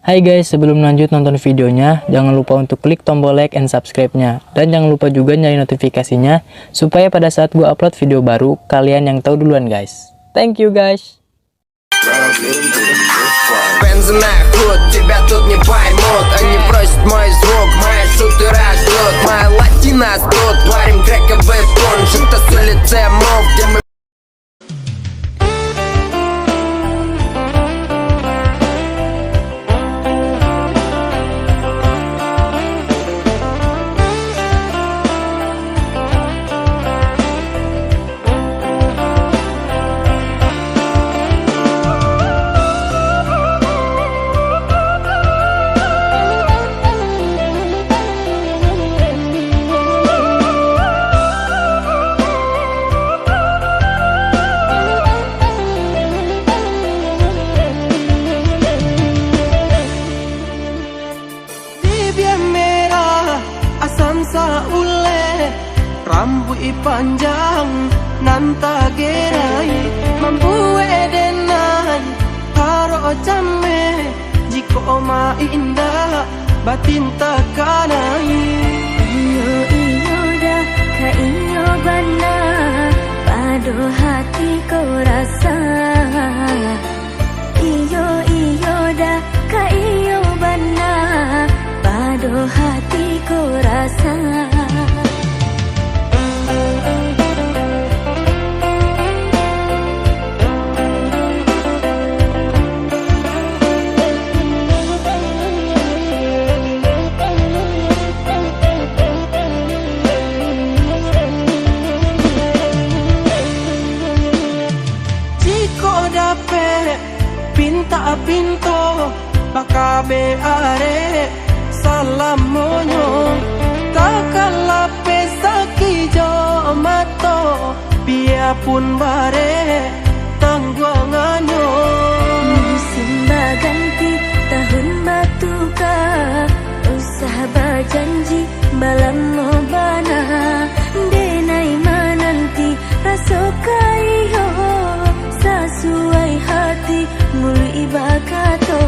Hai guys, sebelum lanjut nonton videonya, jangan lupa untuk klik tombol like and subscribe-nya. Dan jangan lupa juga nyalain notifikasinya, supaya pada saat gue upload video baru, kalian yang tahu duluan guys. Thank you guys. Бензина крут, тебя тут не поймут. Они просят мой звук, мои шуты растут. Моя латина тут, варим крековый пунш. Это с улицы Мов, где мы... Rambut panjang nanta gerai mampu edenai haro jame jika oma indah batin takanai iyo iyo dah ka iyo bana padu hati ko rasa iyo iyo dah ka iyo bana padu hati ko rasa. Pinta pinto baka beare salam monyo takala pesaki jo mato biarpun bare tangguanganyo musim baganti tahun batuka usah berjanji balam mobana denai mananti rasokayo sesuai hati mulu ibakato.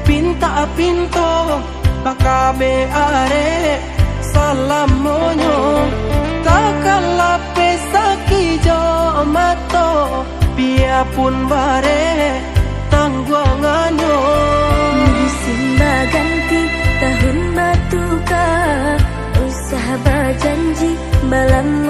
Pinta pinto baka beare salam monyo takala pesaki jo mato biarpun bare tangguanganyo lamba-lamba